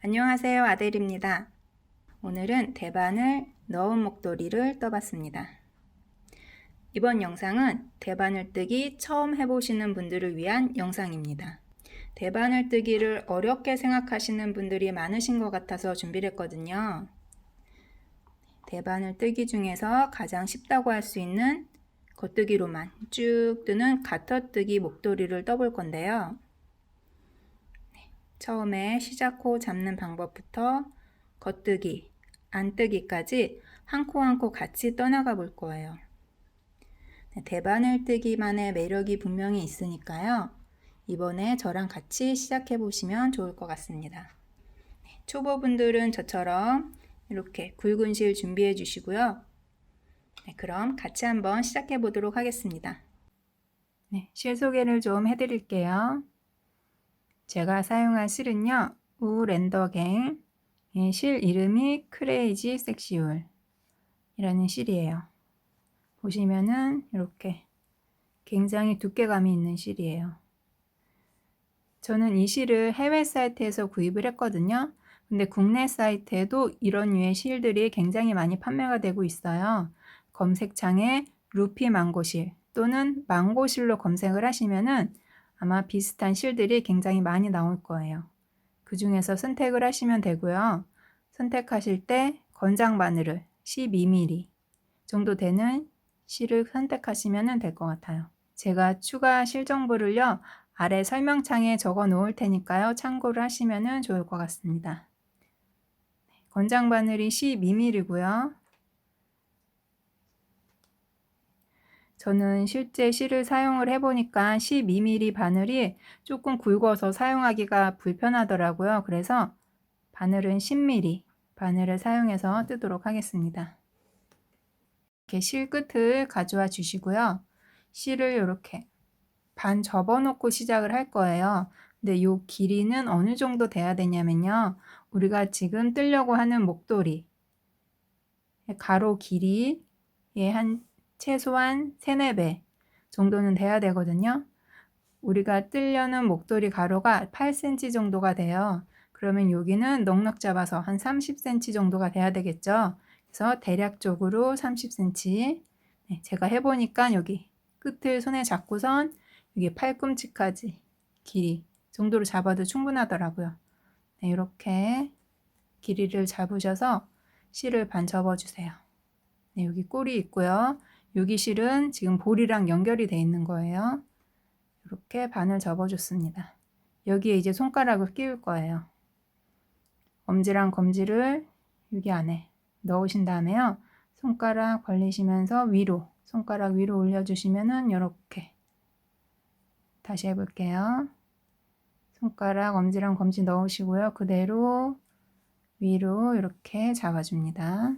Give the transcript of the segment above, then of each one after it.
안녕하세요, 아델입니다. 오늘은 대바늘 넣은 목도리를 떠봤습니다. 이번 영상은 대바늘 뜨기 처음 해보시는 분들을 위한 영상입니다. 대바늘 뜨기를 어렵게 생각하시는 분들이 많으신 것 같아서 준비를 했거든요. 대바늘 뜨기 중에서 가장 쉽다고 할 수 있는 겉뜨기로만 쭉 뜨는 가터뜨기 목도리를 떠볼 건데요. 처음에 시작 코 잡는 방법부터 겉뜨기, 안뜨기까지 한 코 한 코 같이 떠나가 볼 거예요. 대바늘 뜨기만의 매력이 분명히 있으니까요. 이번에 저랑 같이 시작해 보시면 좋을 것 같습니다. 초보분들은 저처럼 이렇게 굵은 실 준비해 주시고요. 그럼 같이 한번 시작해 보도록 하겠습니다. 실 소개를 좀 해드릴게요. 제가 사용한 실은요, 우랜더갱, 실 이름이 크레이지 섹시울 이라는 실이에요. 보시면은 이렇게 굉장히 두께감이 있는 실이에요. 저는 이 실을 해외 사이트에서 구입을 했거든요. 근데 국내 사이트에도 이런 류의 실들이 굉장히 많이 판매가 되고 있어요. 검색창에 루피 망고실 또는 망고실로 검색을 하시면은 아마 비슷한 실들이 굉장히 많이 나올 거예요. 그 중에서 선택을 하시면 되고요. 선택하실 때 건장 바늘을 12mm 정도 되는 실을 선택하시면 될 것 같아요. 제가 추가 실 정보를요, 아래 설명창에 적어 놓을 테니까요. 참고를 하시면 좋을 것 같습니다. 건장 바늘이 12mm고요. 저는 실제 실을 사용을 해보니까 12mm 바늘이 조금 굵어서 사용하기가 불편하더라고요. 그래서 바늘은 10mm 바늘을 사용해서 뜨도록 하겠습니다. 이렇게 실 끝을 가져와 주시고요. 실을 이렇게 반 접어 놓고 시작을 할 거예요. 근데 이 길이는 어느 정도 돼야 되냐면요. 우리가 지금 뜨려고 하는 목도리 가로 길이의 한 최소한 3, 4배 정도는 돼야 되거든요. 우리가 뜨려는 목도리 가로가 8cm 정도가 돼요. 그러면 여기는 넉넉 잡아서 한 30cm 정도가 돼야 되겠죠. 그래서 대략적으로 30cm. 제가 해보니까 여기 끝을 손에 잡고선 여기 팔꿈치까지 길이 정도로 잡아도 충분하더라고요. 이렇게 길이를 잡으셔서 실을 반 접어주세요. 여기 꼴이 있고요. 여기 실은 지금 볼이랑 연결이 되어 있는 거예요. 이렇게 반을 접어줬습니다. 여기에 이제 손가락을 끼울 거예요. 엄지랑 검지를 여기 안에 넣으신 다음에요. 손가락 벌리시면서 위로, 손가락 위로 올려주시면은 이렇게 다시 해볼게요. 손가락 엄지랑 검지 넣으시고요. 그대로 위로 이렇게 잡아줍니다.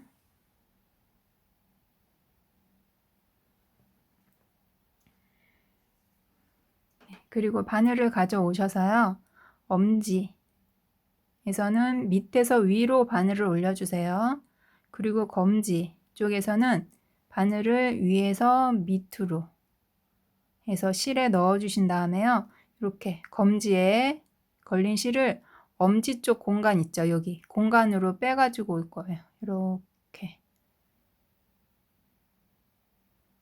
그리고 바늘을 가져오셔서요. 엄지에서는 밑에서 위로 바늘을 올려주세요. 그리고 검지 쪽에서는 바늘을 위에서 밑으로 해서 실에 넣어주신 다음에요. 이렇게 검지에 걸린 실을 엄지 쪽 공간 있죠. 여기 공간으로 빼가지고 올 거예요. 이렇게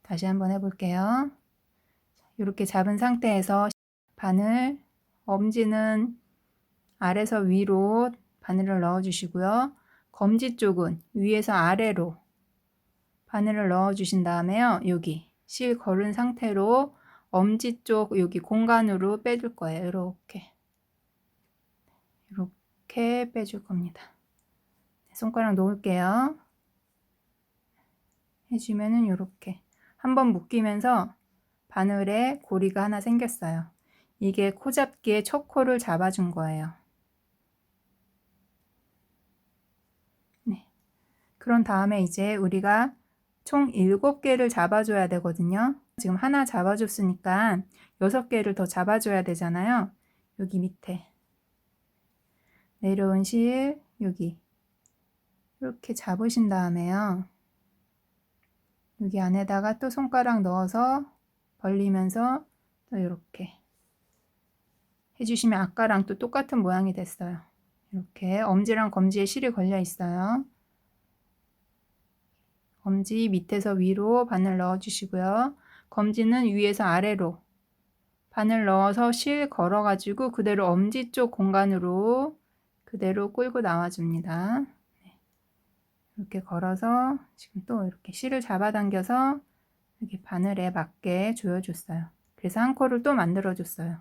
다시 한번 해볼게요. 이렇게 잡은 상태에서 바늘, 엄지는 아래서 위로 바늘을 넣어주시고요. 검지 쪽은 위에서 아래로 바늘을 넣어주신 다음에요. 여기 실 걸은 상태로 엄지 쪽 여기 공간으로 빼줄 거예요. 이렇게 빼줄 겁니다. 손가락 놓을게요. 해주면은 이렇게 한번 묶이면서 바늘에 고리가 하나 생겼어요. 이게 코 잡기에 첫 코를 잡아준 거예요. 그런 다음에 이제 우리가 총 7개를 잡아줘야 되거든요. 지금 하나 잡아줬으니까 6개를 더 잡아줘야 되잖아요. 여기 밑에 내려온 실 여기 이렇게 잡으신 다음에요. 여기 안에다가 또 손가락 넣어서 벌리면서 또 이렇게 해주시면 아까랑 또 똑같은 모양이 됐어요. 이렇게 엄지랑 검지에 실이 걸려 있어요. 검지 밑에서 위로 바늘 넣어 주시고요. 검지는 위에서 아래로 바늘 넣어서 실 걸어 가지고 그대로 엄지 쪽 공간으로 그대로 끌고 나와 줍니다. 이렇게 걸어서 지금 또 이렇게 실을 잡아당겨서 이렇게 바늘에 맞게 조여줬어요. 그래서 한 코를 또 만들어 줬어요.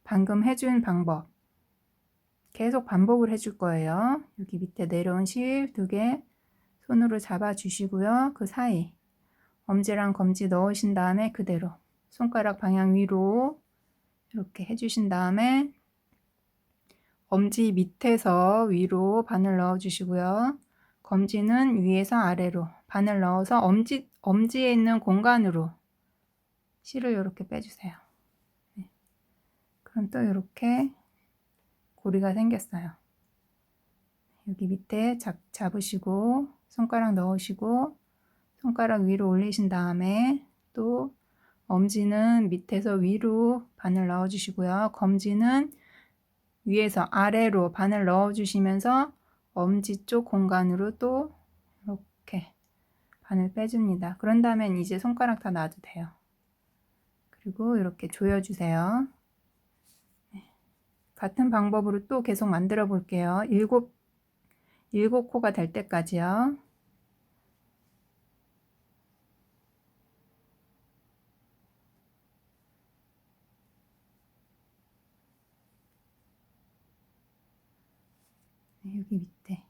방금 해준 방법 계속 반복을 해줄 거예요. 여기 밑에 내려온 실 2개 손으로 잡아 주시고요. 그 사이 엄지랑 검지 넣으신 다음에 그대로 손가락 방향 위로 이렇게 해주신 다음에 엄지 밑에서 위로 바늘 넣어 주시고요. 검지는 위에서 아래로 바늘 넣어서 엄지에 있는 공간으로 실을 이렇게 빼주세요. 네. 그럼 또 이렇게 고리가 생겼어요. 여기 밑에 잡으시고 손가락 넣으시고 손가락 위로 올리신 다음에 또 엄지는 밑에서 위로 바늘 넣어 주시고요. 검지는 위에서 아래로 바늘 넣어 주시면서 엄지 쪽 공간으로 또 이렇게 바늘 빼줍니다. 그런 다음엔 이제 손가락 다 놔도 돼요. 그리고 이렇게 조여주세요. 같은 방법으로 또 계속 만들어 볼게요. 7코가 될 때까지요. 여기 밑에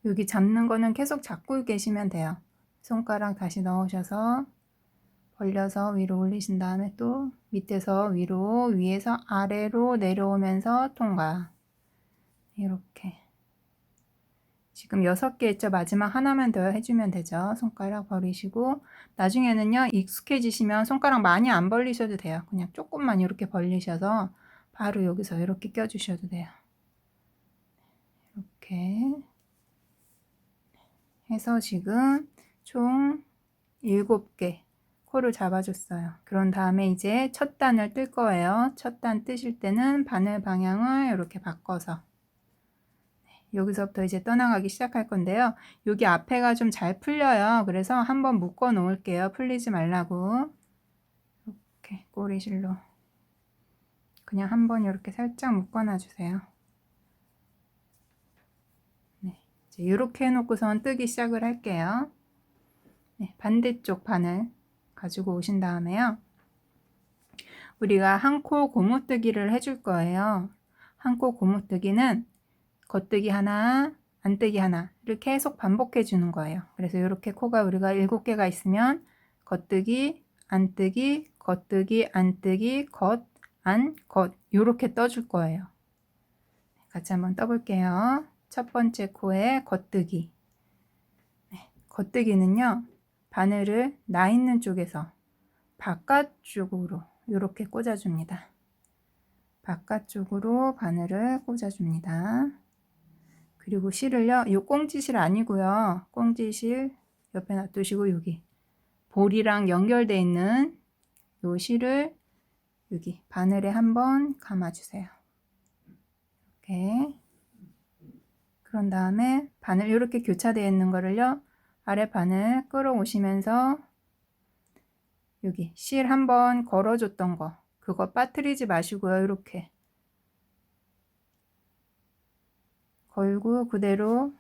여기 잡는 거는 계속 잡고 계시면 돼요. 손가락 다시 넣으셔서 벌려서 위로 올리신 다음에 또 밑에서 위로 위에서 아래로 내려오면서 통과. 이렇게 지금 6개 했죠. 마지막 하나만 더 해주면 되죠. 손가락 버리시고 나중에는요 익숙해지시면 손가락 많이 안 벌리셔도 돼요. 그냥 조금만 이렇게 벌리셔서 바로 여기서 이렇게 껴주셔도 돼요. 이렇게 해서 지금 총 7개 코를 잡아줬어요. 그런 다음에 이제 첫 단을 뜰 거예요. 첫 단 뜨실 때는 바늘 방향을 이렇게 바꿔서 여기서부터 이제 떠나가기 시작할 건데요. 여기 앞에가 좀 잘 풀려요. 그래서 한번 묶어 놓을게요. 풀리지 말라고. 이렇게 꼬리실로 그냥 한번 이렇게 살짝 묶어 놔주세요. 네, 이제 이렇게 해놓고선 뜨기 시작을 할게요. 네, 반대쪽 바늘 가지고 오신 다음에요. 우리가 한 코 고무뜨기를 해줄 거예요. 한 코 고무뜨기는 겉뜨기 하나, 안뜨기 하나 이렇게 계속 반복해 주는 거예요. 그래서 이렇게 코가 우리가 7개가 있으면 겉뜨기, 안뜨기, 겉뜨기, 안뜨기, 겉, 안, 겉 이렇게 떠줄 거예요. 같이 한번 떠볼게요. 첫 번째 코에 겉뜨기. 네, 겉뜨기는요. 바늘을 나 있는 쪽에서 바깥쪽으로 이렇게 꽂아줍니다. 바깥쪽으로 바늘을 꽂아줍니다. 그리고 실을요, 이 꽁지실 아니고요. 꽁지실 옆에 놔두시고 여기 볼이랑 연결되어 있는 이 실을 여기 바늘에 한번 감아주세요. 이렇게. 그런 다음에 바늘 이렇게 교차되어 있는 거를요, 아래 바늘 끌어오시면서 여기 실 한번 걸어줬던 거 그거 빠뜨리지 마시고요. 이렇게 걸고 그대로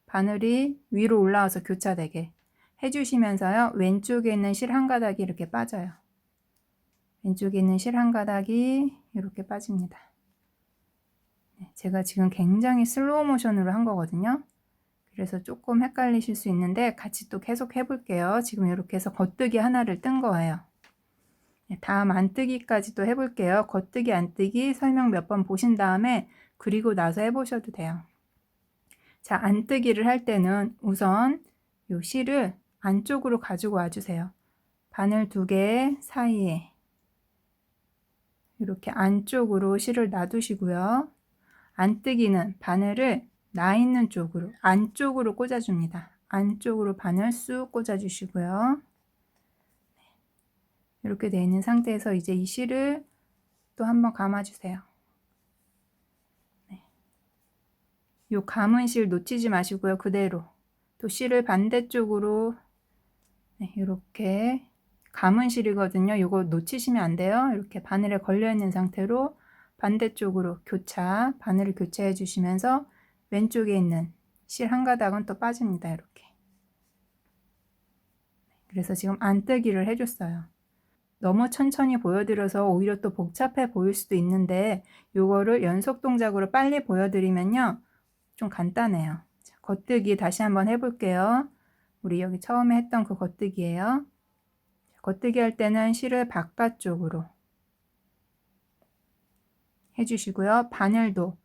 바늘이 위로 올라와서 교차되게 해주시면서요. 왼쪽에 있는 실 한 가닥이 이렇게 빠져요. 왼쪽에 있는 실 한 가닥이 이렇게 빠집니다. 제가 지금 굉장히 슬로우 모션으로 한 거거든요. 그래서 조금 헷갈리실 수 있는데 같이 또 계속 해볼게요. 지금 이렇게 해서 겉뜨기 하나를 뜬 거예요. 다음 안뜨기까지도 해볼게요. 겉뜨기 안뜨기 설명 몇 번 보신 다음에 그리고 나서 해보셔도 돼요. 자, 안뜨기를 할 때는 우선 요 실을 안쪽으로 가지고 와주세요. 바늘 2개 사이에 이렇게 안쪽으로 실을 놔두시고요. 안뜨기는 바늘을 나 있는 쪽으로 안쪽으로 꽂아줍니다. 안쪽으로 바늘 쑥 꽂아주시고요. 이렇게 되어 있는 상태에서 이제 이 실을 또 한번 감아주세요. 네. 요 감은 실 놓치지 마시고요. 그대로 또 실을 반대쪽으로 이렇게 감은 실이거든요. 요거 놓치시면 안 돼요. 이렇게 바늘에 걸려 있는 상태로 반대쪽으로 바늘을 교차해 주시면서 왼쪽에 있는 실 한 가닥은 또 빠집니다. 이렇게. 그래서 지금 안뜨기를 해줬어요. 너무 천천히 보여드려서 오히려 또 복잡해 보일 수도 있는데 요거를 연속 동작으로 빨리 보여드리면요 좀 간단해요. 자, 겉뜨기 다시 한번 해볼게요. 우리 여기 처음에 했던 그 겉뜨기예요. 겉뜨기 할 때는 실을 바깥쪽으로 해주시고요. 바늘도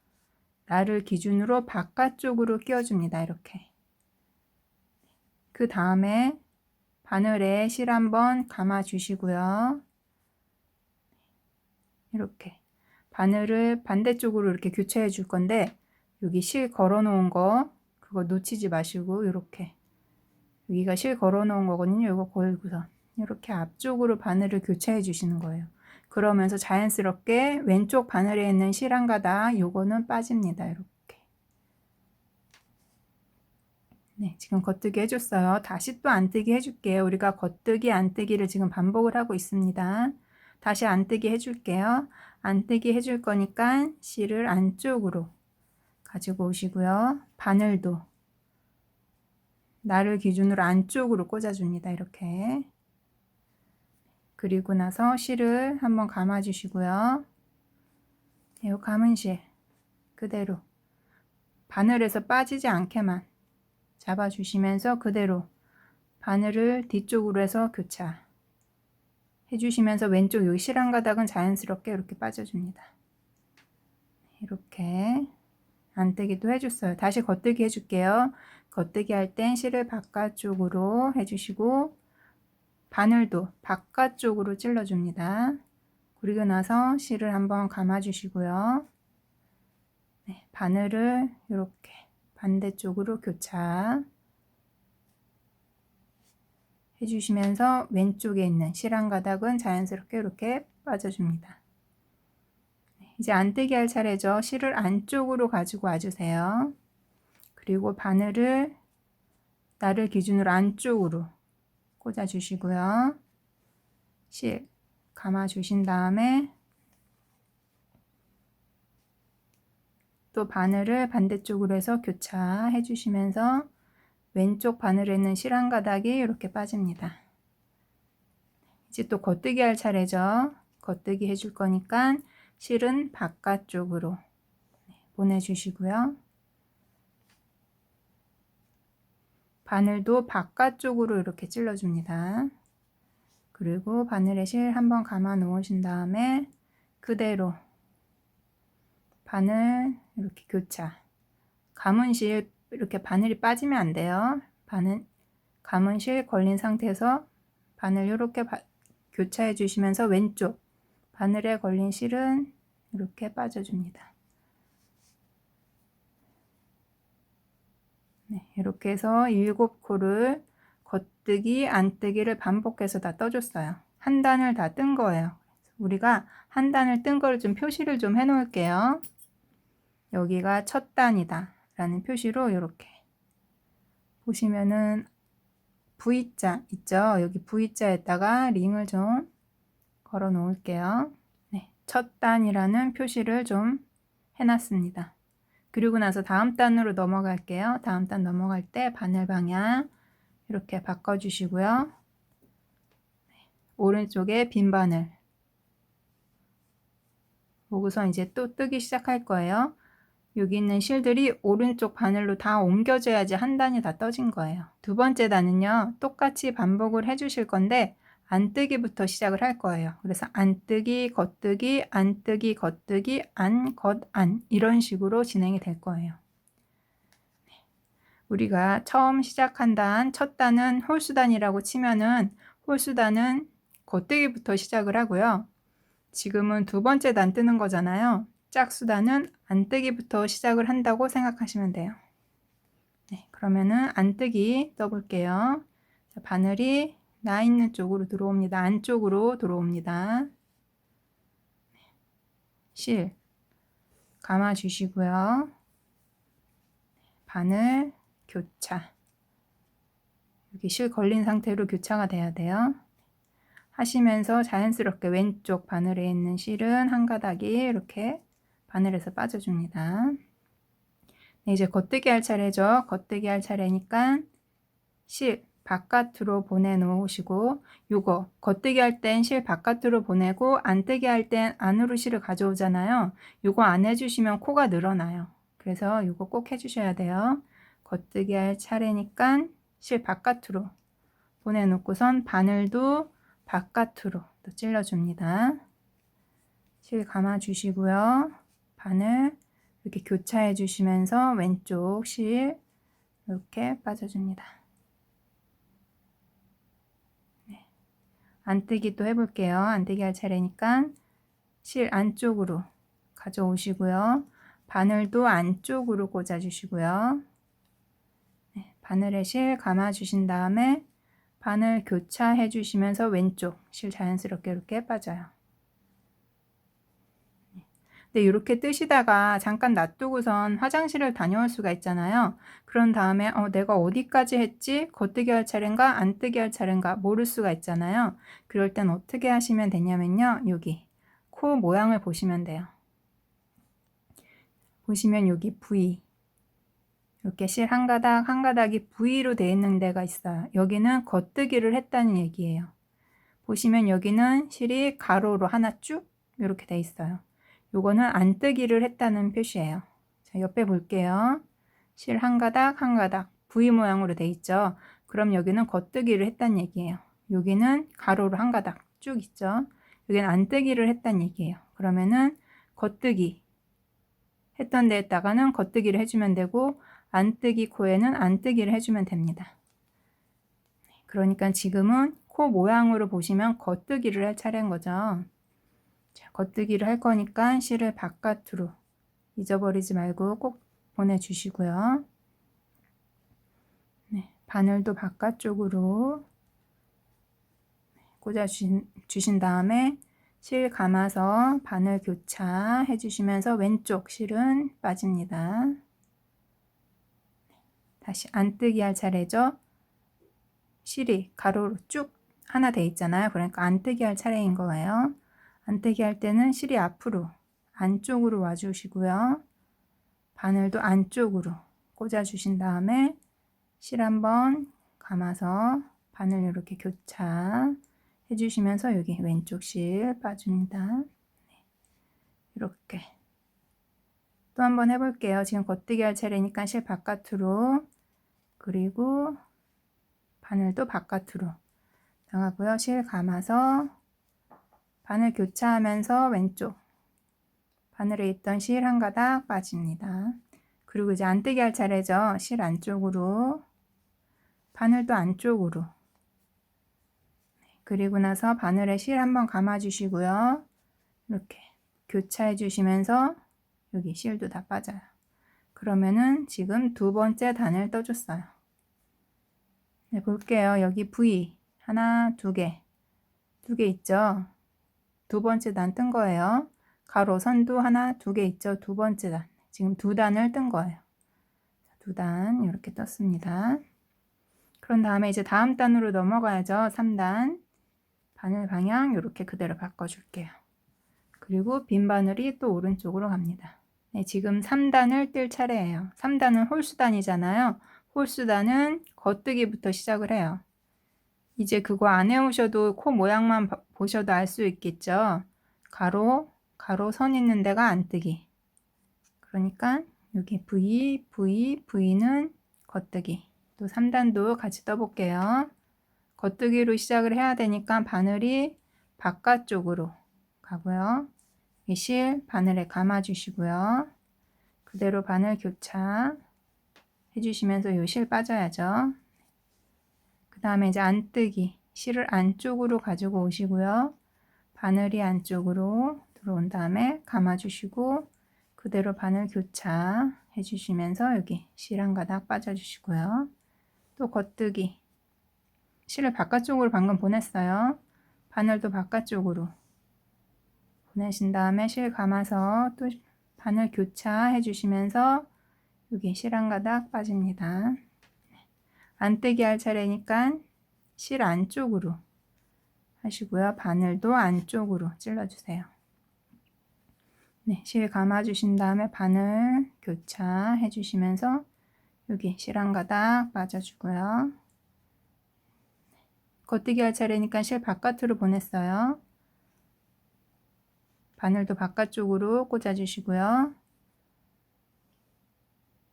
나를 기준으로 바깥쪽으로 끼워줍니다. 이렇게. 그 다음에 바늘에 실 한번 감아 주시고요. 이렇게 바늘을 반대쪽으로 이렇게 교차해 줄 건데 여기 실 걸어 놓은 거 그거 놓치지 마시고 이렇게 여기가 실 걸어 놓은 거거든요. 이거 걸고서 이렇게 앞쪽으로 바늘을 교차해 주시는 거예요. 그러면서 자연스럽게 왼쪽 바늘에 있는 실 한 가닥 요거는 빠집니다. 이렇게. 네, 지금 겉뜨기 해줬어요. 다시 또 안뜨기 해줄게요. 우리가 겉뜨기, 안뜨기를 지금 반복을 하고 있습니다. 다시 안뜨기 해줄게요. 안뜨기 해줄 거니까 실을 안쪽으로 가지고 오시고요. 바늘도 나를 기준으로 안쪽으로 꽂아줍니다. 이렇게. 그리고 나서 실을 한번 감아 주시고요. 이 감은 실 그대로 바늘에서 빠지지 않게만 잡아주시면서 그대로 바늘을 뒤쪽으로 해서 교차 해주시면서 왼쪽 여기 실 한 가닥은 자연스럽게 이렇게 빠져줍니다. 이렇게 안뜨기도 해줬어요. 다시 겉뜨기 해줄게요. 겉뜨기 할 땐 실을 바깥쪽으로 해주시고 바늘도 바깥쪽으로 찔러줍니다. 그리고 나서 실을 한번 감아주시고요. 네, 바늘을 이렇게 반대쪽으로 교차 해주시면서 왼쪽에 있는 실 한 가닥은 자연스럽게 이렇게 빠져줍니다. 이제 안뜨기 할 차례죠. 실을 안쪽으로 가지고 와주세요. 그리고 바늘을 나를 기준으로 안쪽으로 꽂아주시고요. 실 감아주신 다음에 또 바늘을 반대쪽으로 해서 교차해 주시면서 왼쪽 바늘에 있는 실 한 가닥이 이렇게 빠집니다. 이제 또 겉뜨기 할 차례죠. 겉뜨기 해줄 거니까 실은 바깥쪽으로 보내주시고요. 바늘도 바깥쪽으로 이렇게 찔러줍니다. 그리고 바늘에 실 한번 감아 놓으신 다음에 그대로 바늘 이렇게 교차. 감은 실 이렇게 바늘이 빠지면 안 돼요. 감은 실 걸린 상태에서 바늘 이렇게 교차해 주시면서 왼쪽 바늘에 걸린 실은 이렇게 빠져줍니다. 네, 이렇게 해서 7코를 겉뜨기, 안뜨기를 반복해서 다 떠줬어요. 한 단을 다 뜬 거예요. 우리가 한 단을 뜬 거를 좀 표시를 좀 해 놓을게요. 여기가 첫 단이다 라는 표시로 이렇게 보시면은 V자 있죠? 여기 V자에다가 링을 좀 걸어 놓을게요. 네, 첫 단이라는 표시를 좀 해놨습니다. 그리고 나서 다음 단으로 넘어갈게요. 다음 단 넘어갈 때 바늘 방향 이렇게 바꿔주시고요. 오른쪽에 빈 바늘 보고서 이제 또 뜨기 시작할 거예요. 여기 있는 실들이 오른쪽 바늘로 다 옮겨져야지 한 단이 다 떠진 거예요. 두 번째 단은요. 똑같이 반복을 해주실 건데 안뜨기부터 시작을 할 거예요. 그래서 안뜨기, 겉뜨기, 안뜨기, 겉뜨기, 안, 겉, 안 이런 식으로 진행이 될 거예요. 우리가 처음 시작한 단, 첫 단은 홀수단이라고 치면은 홀수단은 겉뜨기부터 시작을 하고요. 지금은 두 번째 단 뜨는 거잖아요. 짝수단은 안뜨기부터 시작을 한다고 생각하시면 돼요. 네, 그러면은 안뜨기 떠볼게요. 자, 바늘이 나 있는 쪽으로 들어옵니다. 안쪽으로 들어옵니다. 실 감아 주시고요. 바늘 교차. 여기 실 걸린 상태로 교차가 돼야 돼요. 하시면서 자연스럽게 왼쪽 바늘에 있는 실은 한 가닥이 이렇게 바늘에서 빠져줍니다. 네, 이제 겉뜨기 할 차례죠. 겉뜨기 할 차례니까 실 바깥으로 보내놓으시고, 요거 겉뜨기 할 땐 실 바깥으로 보내고 안뜨기 할 땐 안으로 실을 가져오잖아요. 요거 안 해주시면 코가 늘어나요. 그래서 요거 꼭 해주셔야 돼요. 겉뜨기 할 차례니까 실 바깥으로 보내놓고선 바늘도 바깥으로 또 찔러줍니다. 실 감아주시고요. 바늘 이렇게 교차해 주시면서 왼쪽 실 이렇게 빠져줍니다. 네. 안뜨기 또 해볼게요. 안뜨기 할 차례니까 실 안쪽으로 가져오시고요. 바늘도 안쪽으로 꽂아주시고요. 네. 바늘에 실 감아주신 다음에 바늘 교차해 주시면서 왼쪽 실 자연스럽게 이렇게 빠져요. 근데 이렇게 뜨시다가 잠깐 놔두고선 화장실을 다녀올 수가 있잖아요. 그런 다음에 내가 어디까지 했지? 겉뜨기 할 차례인가 안뜨기 할 차례인가 모를 수가 있잖아요. 그럴 땐 어떻게 하시면 되냐면요. 여기 코 모양을 보시면 돼요. 보시면 여기 V 이렇게 실 한 가닥 한 가닥이 V로 되어 있는 데가 있어요. 여기는 겉뜨기를 했다는 얘기예요. 보시면 여기는 실이 가로로 하나 쭉 이렇게 돼 있어요. 요거는 안뜨기를 했다는 표시예요. 자, 옆에 볼게요. 실 한 가닥 한 가닥 V 모양으로 돼 있죠. 그럼 여기는 겉뜨기를 했다는 얘기예요. 여기는 가로로 한 가닥 쭉 있죠. 여기는 안뜨기를 했다는 얘기예요. 그러면은 겉뜨기 했던 데에다가는 겉뜨기를 해주면 되고 안뜨기 코에는 안뜨기를 해주면 됩니다. 그러니까 지금은 코 모양으로 보시면 겉뜨기를 할 차례인 거죠. 자, 겉뜨기를 할 거니까 실을 바깥으로 잊어버리지 말고 꼭 보내주시고요. 네, 바늘도 바깥쪽으로 꽂아주신 다음에 실 감아서 바늘 교차 해주시면서 왼쪽 실은 빠집니다. 다시 안뜨기 할 차례죠. 실이 가로로 쭉 하나 돼 있잖아요. 그러니까 안뜨기 할 차례인 거예요. 안뜨기 할 때는 실이 앞으로 안쪽으로 와주시고요. 바늘도 안쪽으로 꽂아주신 다음에 실 한번 감아서 바늘 이렇게 교차 해주시면서 여기 왼쪽 실 빠줍니다. 이렇게 또 한번 해볼게요. 지금 겉뜨기 할 차례니까 실 바깥으로 그리고 바늘도 바깥으로 나가고요. 실 감아서 바늘 교차하면서 왼쪽 바늘에 있던 실 한 가닥 빠집니다. 그리고 이제 안뜨기 할 차례죠. 실 안쪽으로 바늘도 안쪽으로 그리고 나서 바늘에 실 한번 감아 주시고요. 이렇게 교차해 주시면서 여기 실도 다 빠져요. 그러면은 지금 두 번째 단을 떠줬어요. 네, 볼게요. 여기 V 하나 두 개 있죠. 두 번째 단 뜬 거예요. 가로 선도 하나 두 개 있죠. 두 번째 단 지금 두 단을 뜬 거예요. 두 단 이렇게 떴습니다. 그런 다음에 이제 다음 단으로 넘어가야죠. 3단 바늘 방향 이렇게 그대로 바꿔줄게요. 그리고 빈 바늘이 또 오른쪽으로 갑니다. 네, 지금 3단을 뜰 차례예요. 3단은 홀수단이잖아요. 홀수단은 겉뜨기부터 시작을 해요. 이제 그거 안 해오셔도 코 모양만 보셔도 알 수 있겠죠. 가로 선 있는 데가 안뜨기. 그러니까 여기 V, V는 겉뜨기. 또 3단도 같이 떠볼게요. 겉뜨기로 시작을 해야 되니까 바늘이 바깥쪽으로 가고요. 이 실 바늘에 감아 주시고요. 그대로 바늘 교차 해주시면서 이 실 빠져야죠. 그 다음에 이제 안뜨기 실을 안쪽으로 가지고 오시고요. 바늘이 안쪽으로 들어온 다음에 감아 주시고 그대로 바늘 교차 해주시면서 여기 실 한 가닥 빠져 주시고요. 또 겉뜨기 실을 바깥쪽으로 방금 보냈어요. 바늘도 바깥쪽으로 보내신 다음에 실 감아서 또 바늘 교차 해주시면서 여기 실 한 가닥 빠집니다. 안뜨기 할 차례니까 실 안쪽으로 하시고요. 바늘도 안쪽으로 찔러주세요. 네, 실 감아주신 다음에 바늘 교차해 주시면서 여기 실 한 가닥 빠져주고요. 겉뜨기 할 차례니까 실 바깥으로 보냈어요. 바늘도 바깥쪽으로 꽂아주시고요.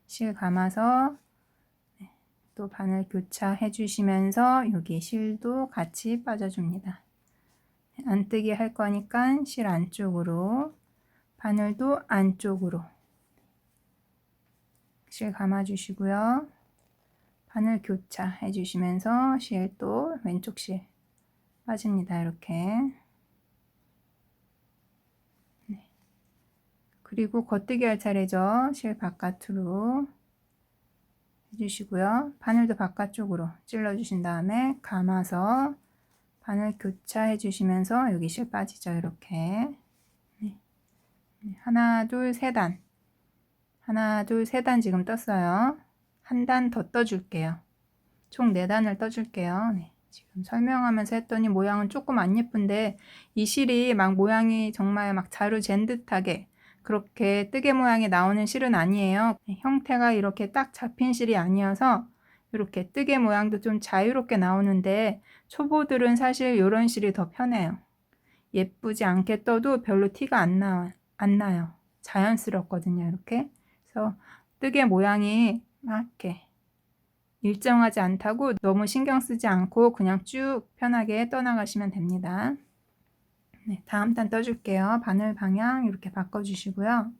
실 감아서 또 바늘 교차해 주시면서 여기 실도 같이 빠져줍니다. 안뜨기 할 거니까 실 안쪽으로, 바늘도 안쪽으로 실 감아 주시고요. 바늘 교차해 주시면서 실도 왼쪽 실 빠집니다. 이렇게. 네. 그리고 겉뜨기 할 차례죠. 실 바깥으로 해주시고요. 바늘도 바깥쪽으로 찔러 주신 다음에 감아서 바늘 교차해 주시면서 여기 실 빠지죠. 이렇게. 네. 하나, 둘, 세 단. 하나, 둘, 세 단 지금 떴어요. 한 단 더 떠줄게요. 총 4단을 떠줄게요. 네. 지금 설명하면서 했더니 모양은 조금 안 예쁜데 이 실이 막 모양이 정말 막 자루 잰 듯하게 그렇게 뜨개 모양이 나오는 실은 아니에요. 형태가 이렇게 딱 잡힌 실이 아니어서 이렇게 뜨개 모양도 좀 자유롭게 나오는데 초보들은 사실 이런 실이 더 편해요. 예쁘지 않게 떠도 별로 티가 안 나요. 자연스럽거든요. 이렇게. 그래서 뜨개 모양이 막 이렇게 일정하지 않다고 너무 신경 쓰지 않고 그냥 쭉 편하게 떠나가시면 됩니다. 네, 다음 단 떠줄게요. 바늘 방향 이렇게 바꿔주시고요.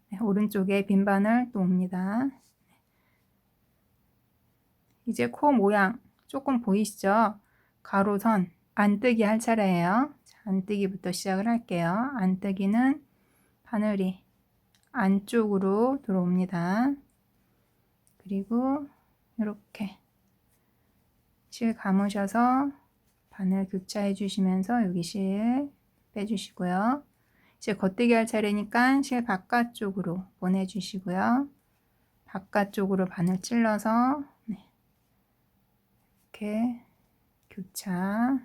네, 오른쪽에 빈 바늘 또 옵니다. 이제 코 모양 조금 보이시죠? 가로선 안뜨기 할 차례예요. 자, 안뜨기부터 시작을 할게요. 안뜨기는 바늘이 안쪽으로 들어옵니다. 그리고 이렇게 실 감으셔서 바늘 교차해 주시면서 여기 실 빼주시고요. 이제 겉뜨기 할 차례니까 실 바깥쪽으로 보내주시고요. 바깥쪽으로 바늘 찔러서 이렇게 교차해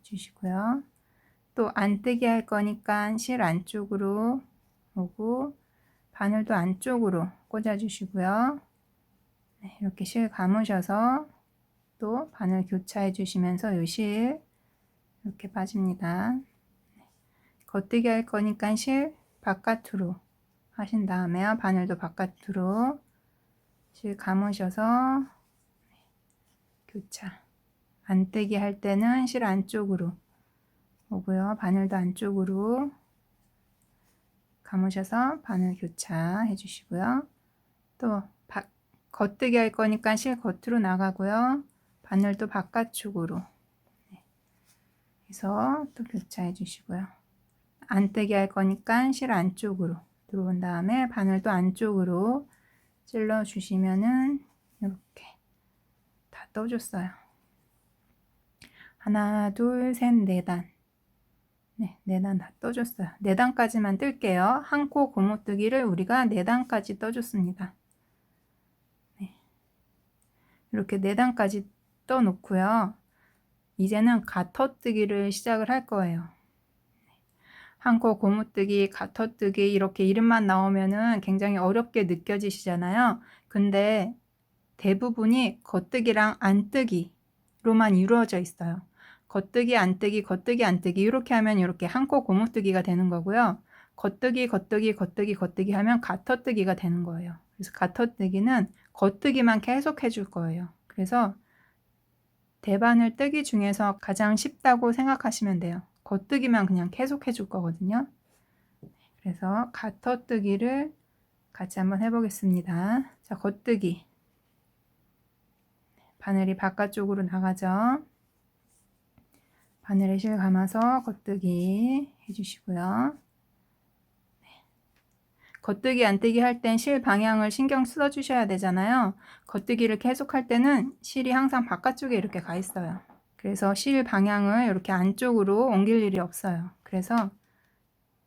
주시고요. 또 안뜨기 할 거니까 실 안쪽으로 오고 바늘도 안쪽으로 꽂아 주시고요. 이렇게 실 감으셔서 또 바늘 교차해 주시면서 요 실 이렇게 빠집니다. 겉뜨기 할 거니까 실 바깥으로 하신 다음에요. 바늘도 바깥으로 실 감으셔서 교차. 안뜨기 할 때는 실 안쪽으로 오고요. 바늘도 안쪽으로 감으셔서 바늘 교차해 주시고요. 또 겉뜨기 할 거니까 실 겉으로 나가고요. 바늘도 바깥쪽으로 해서 또 교차해 주시고요. 안뜨기 할 거니까 실 안쪽으로 들어온 다음에 바늘도 안쪽으로 찔러 주시면은 이렇게 다 떠줬어요. 하나, 둘, 셋, 4단. 네, 4단 다 떠줬어요. 4단까지만 뜰게요. 한 코 고무뜨기를 우리가 4단까지 떠줬습니다. 네. 이렇게 4단까지 떠 놓고요. 이제는 가터뜨기를 시작을 할 거예요. 한 코 고무뜨기, 가터뜨기 이렇게 이름만 나오면은 굉장히 어렵게 느껴지시잖아요. 근데 대부분이 겉뜨기랑 안뜨기로만 이루어져 있어요. 겉뜨기, 안뜨기, 겉뜨기, 안뜨기 이렇게 하면 이렇게 한 코 고무뜨기가 되는 거고요. 겉뜨기, 겉뜨기, 겉뜨기, 겉뜨기 하면 가터뜨기가 되는 거예요. 그래서 가터뜨기는 겉뜨기만 계속 해줄 거예요. 그래서 대바늘 뜨기 중에서 가장 쉽다고 생각하시면 돼요. 겉뜨기만 그냥 계속 해줄 거거든요. 그래서 가터뜨기를 같이 한번 해보겠습니다. 자, 겉뜨기. 바늘이 바깥쪽으로 나가죠. 바늘에 실 감아서 겉뜨기 해주시고요. 겉뜨기 안뜨기 할 땐 실 방향을 신경 써 주셔야 되잖아요. 겉뜨기를 계속 할 때는 실이 항상 바깥쪽에 이렇게 가 있어요. 그래서 실 방향을 이렇게 안쪽으로 옮길 일이 없어요. 그래서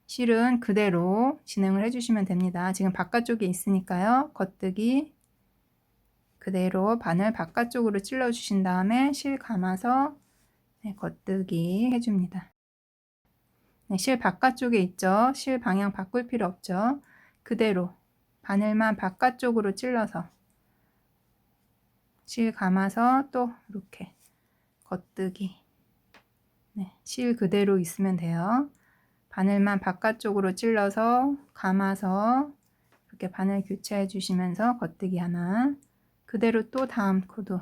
실은 그대로 진행을 해주시면 됩니다. 지금 바깥쪽에 있으니까요. 겉뜨기 그대로 바늘 바깥쪽으로 찔러주신 다음에 실 감아서 겉뜨기 해줍니다. 네, 실 바깥쪽에 있죠. 실 방향 바꿀 필요 없죠. 그대로 바늘만 바깥쪽으로 찔러서 실 감아서 또 이렇게 겉뜨기. 네, 실 그대로 있으면 돼요. 바늘만 바깥쪽으로 찔러서 감아서 이렇게 바늘 교체해 주시면서 겉뜨기 하나. 그대로 또 다음 코도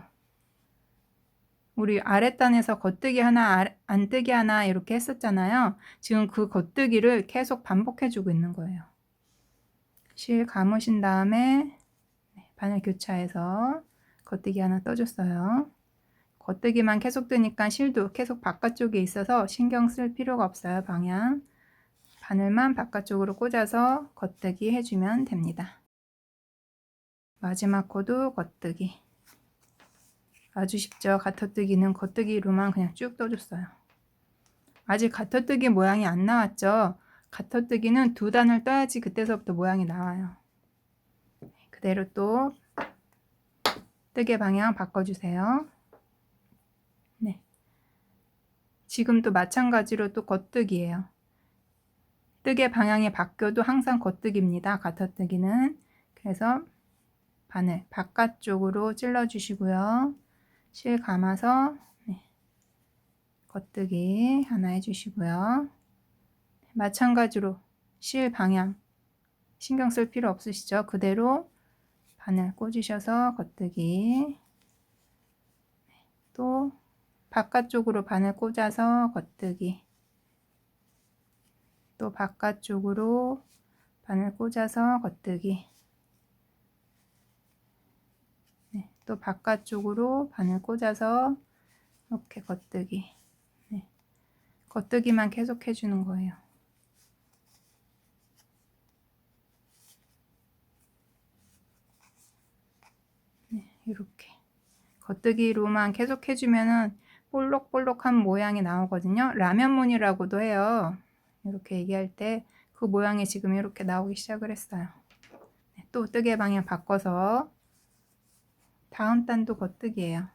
우리 아랫단에서 겉뜨기 하나 안뜨기 하나 이렇게 했었잖아요. 지금 그 겉뜨기를 계속 반복해 주고 있는 거예요. 실 감으신 다음에 바늘 교차해서 겉뜨기 하나 떠줬어요. 겉뜨기만 계속 뜨니까 실도 계속 바깥쪽에 있어서 신경 쓸 필요가 없어요. 방향 바늘만 바깥쪽으로 꽂아서 겉뜨기 해주면 됩니다. 마지막 코도 겉뜨기. 아주 쉽죠. 가터뜨기는 겉뜨기로만 그냥 쭉 떠줬어요. 아직 가터뜨기 모양이 안 나왔죠. 가터뜨기는 두 단을 떠야지 그때서부터 모양이 나와요. 그대로 또 뜨개 방향 바꿔주세요. 네. 지금도 마찬가지로 또 겉뜨기예요. 뜨개 방향이 바뀌어도 항상 겉뜨기입니다. 가터뜨기는. 그래서 바늘 바깥쪽으로 찔러 주시고요. 실 감아서 겉뜨기 하나 해주시고요. 마찬가지로 실 방향 신경 쓸 필요 없으시죠? 그대로 바늘 꽂으셔서 겉뜨기. 또 바깥쪽으로 바늘 꽂아서 겉뜨기. 또 바깥쪽으로 바늘 꽂아서 겉뜨기. 네, 또 바깥쪽으로 바늘 꽂아서 이렇게 겉뜨기. 네, 겉뜨기만 계속 해주는 거예요. 네, 이렇게 겉뜨기로만 계속 해주면은 볼록볼록한 모양이 나오거든요. 라면무늬라고도 해요. 이렇게 얘기할 때 그 모양이 지금 이렇게 나오기 시작을 했어요. 네, 또 뜨개 방향 바꿔서 다음 단도 겉뜨기예요.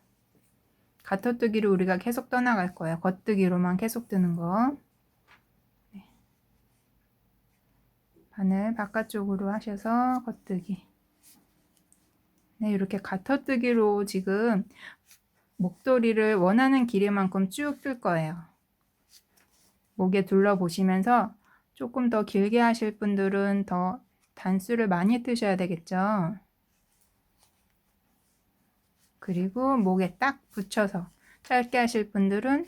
가터뜨기를 우리가 계속 떠나갈 거예요. 겉뜨기로만 계속 뜨는 거. 네. 바늘 바깥쪽으로 하셔서 겉뜨기. 네, 이렇게 가터뜨기로 지금 목도리를 원하는 길이만큼 쭉 뜰 거예요. 목에 둘러보시면서 조금 더 길게 하실 분들은 더 단수를 많이 뜨셔야 되겠죠. 그리고 목에 딱 붙여서 짧게 하실 분들은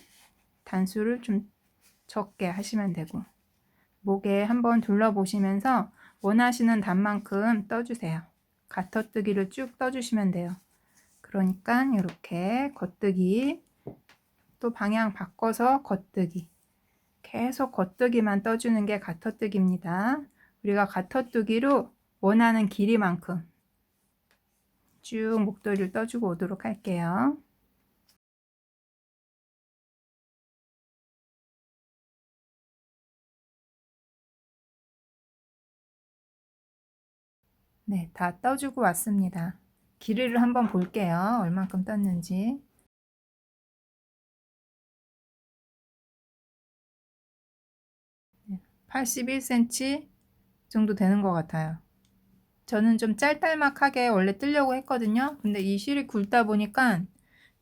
단수를 좀 적게 하시면 되고, 목에 한번 둘러보시면서 원하시는 단만큼 떠주세요. 가터뜨기를 쭉 떠주시면 돼요. 그러니까 이렇게 겉뜨기, 또 방향 바꿔서 겉뜨기, 계속 겉뜨기만 떠주는 게 가터뜨기입니다. 우리가 가터뜨기로 원하는 길이만큼 쭉 목도리를 떠주고 오도록 할게요. 네, 다 떠주고 왔습니다. 길이를 한번 볼게요. 얼만큼 떴는지. 81cm 정도 되는 것 같아요. 저는 좀 짤짤막하게 원래 뜨려고 했거든요. 근데 이 실이 굵다 보니까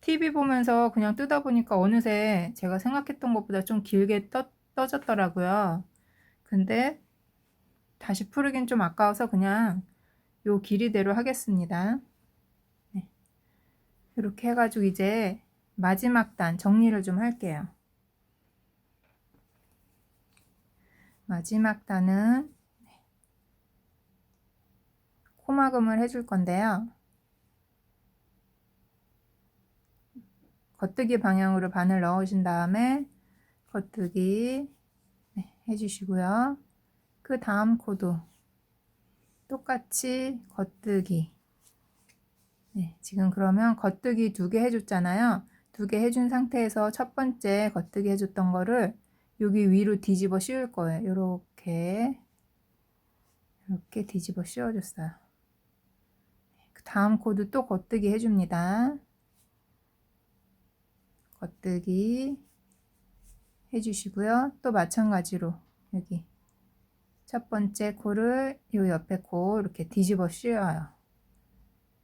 TV 보면서 그냥 뜨다 보니까 어느새 제가 생각했던 것보다 좀 길게 떠졌더라고요. 근데 다시 풀으긴 좀 아까워서 그냥 요 길이대로 하겠습니다. 네. 이렇게 해가지고 이제 마지막 단 정리를 좀 할게요. 마지막 단은 코막음을 해줄 건데요. 겉뜨기 방향으로 바늘 넣으신 다음에 겉뜨기 해주시고요. 그 다음 코도 똑같이 겉뜨기. 네, 지금 그러면 겉뜨기 2개 해줬잖아요. 2개 해준 상태에서 첫 번째 겉뜨기 해줬던 거를 여기 위로 뒤집어 씌울 거예요. 이렇게 뒤집어 씌워줬어요. 그 다음 코드 또 겉뜨기 해줍니다. 겉뜨기 해주시고요. 또 마찬가지로 여기 첫 번째 코를 요 옆에 코 이렇게 뒤집어 씌워요.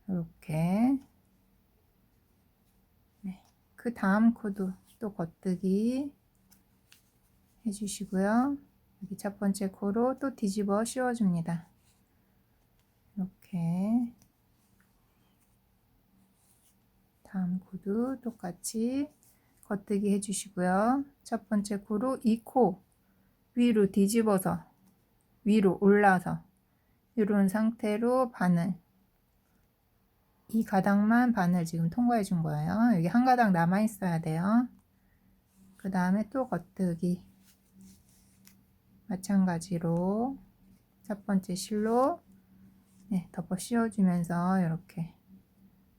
이렇게. 네. 그 다음 코도 또 겉뜨기 해주시고요. 여기 첫 번째 코로 또 뒤집어 씌워줍니다. 이렇게. 다음 코도 똑같이 겉뜨기 해주시고요. 첫 번째 코로 이 코 위로 뒤집어서 위로 올라서 이런 상태로 바늘, 이 가닥만 바늘 지금 통과해 준 거예요. 여기 한 가닥 남아 있어야 돼요. 그 다음에 또 겉뜨기 마찬가지로 첫 번째 실로 덮어 씌워주면서 이렇게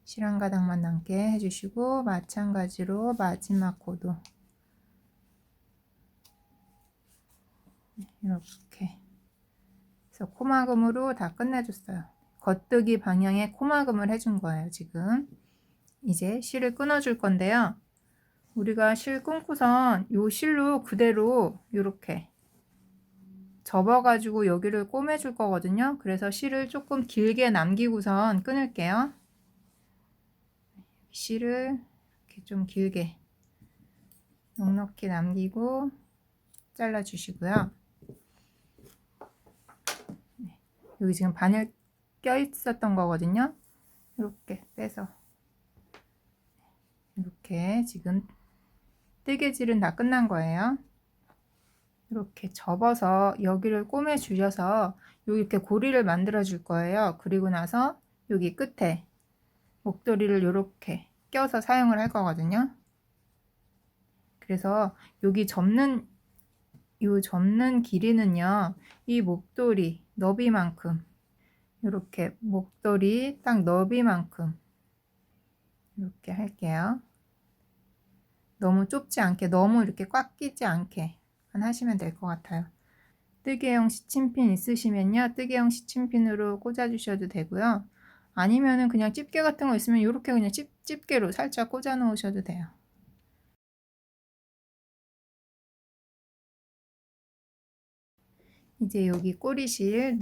실 한 가닥만 남게 해주시고, 마찬가지로 마지막 코도 이렇게 그래서 코막음으로 다 끝내줬어요. 겉뜨기 방향에 코막음을 해준 거예요. 지금 이제 실을 끊어 줄 건데요. 우리가 실 끊고선 요 실로 그대로 이렇게 접어 가지고 여기를 꼬매 줄 거거든요. 그래서 실을 조금 길게 남기고선 끊을게요. 실을 이렇게 좀 길게 넉넉히 남기고 잘라 주시고요. 여기 지금 바늘 껴 있었던 거거든요. 이렇게 빼서 이렇게 지금 뜨개질은 다 끝난 거예요. 이렇게 접어서 여기를 꼬매 주셔서 여기 이렇게 고리를 만들어 줄 거예요. 그리고 나서 여기 끝에 목도리를 이렇게 껴서 사용을 할 거거든요. 그래서 여기 접는 길이는요, 이 목도리 너비만큼, 이렇게 목도리 딱 너비만큼 이렇게 할게요. 너무 좁지 않게, 너무 이렇게 꽉 끼지 않게 하시면 될 것 같아요. 뜨개용 시침핀 있으시면요, 뜨개용 시침핀으로 꽂아 주셔도 되고요. 아니면은 그냥 집게 같은 거 있으면 이렇게 그냥 집게로 살짝 꽂아 놓으셔도 돼요. 이제 여기 꼬리실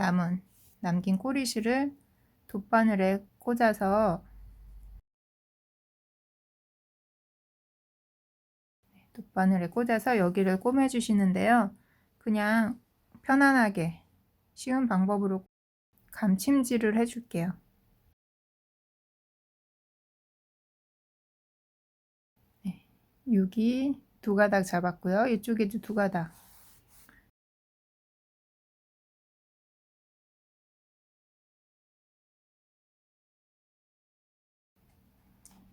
남긴 꼬리실을 돗바늘에 꽂아서 여기를 꼬매 주시는데요. 그냥 편안하게 쉬운 방법으로 감침질을 해 줄게요. 여기 두 가닥 잡았고요. 이쪽에도 두 가닥.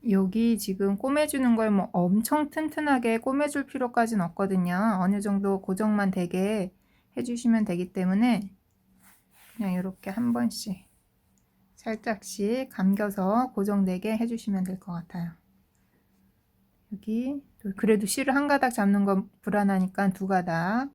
여기 지금 꼬매주는 걸 뭐 엄청 튼튼하게 꼬매줄 필요까지는 없거든요. 어느 정도 고정만 되게 해주시면 되기 때문에 그냥 이렇게 한 번씩 살짝씩 감겨서 고정되게 해주시면 될 것 같아요. 여기 그래도 실을 한 가닥 잡는 건 불안하니까 두 가닥.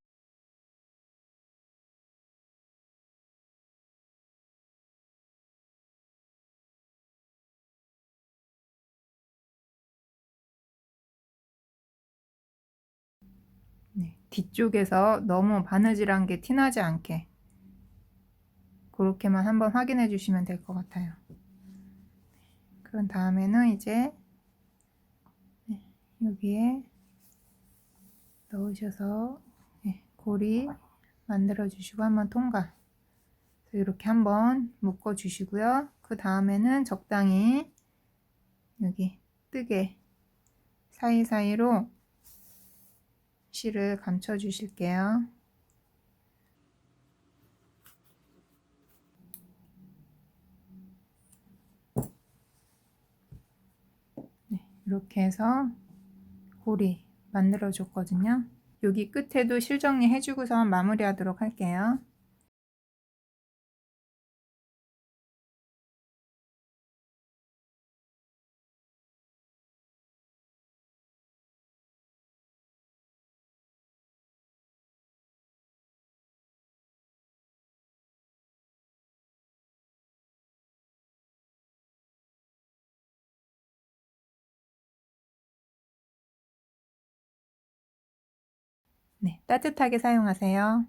뒤쪽에서 너무 바느질한 게 티나지 않게 그렇게만 한번 확인해 주시면 될 것 같아요. 그런 다음에는 이제 여기에 넣으셔서 고리 만들어 주시고 한번 통과. 이렇게 한번 묶어 주시고요. 그 다음에는 적당히 여기 뜨개 사이사이로 실을 감춰 주실게요. 이렇게 해서 고리 만들어 줬거든요. 여기 끝에도 실 정리 해주고서 마무리 하도록 할게요. 네, 따뜻하게 사용하세요.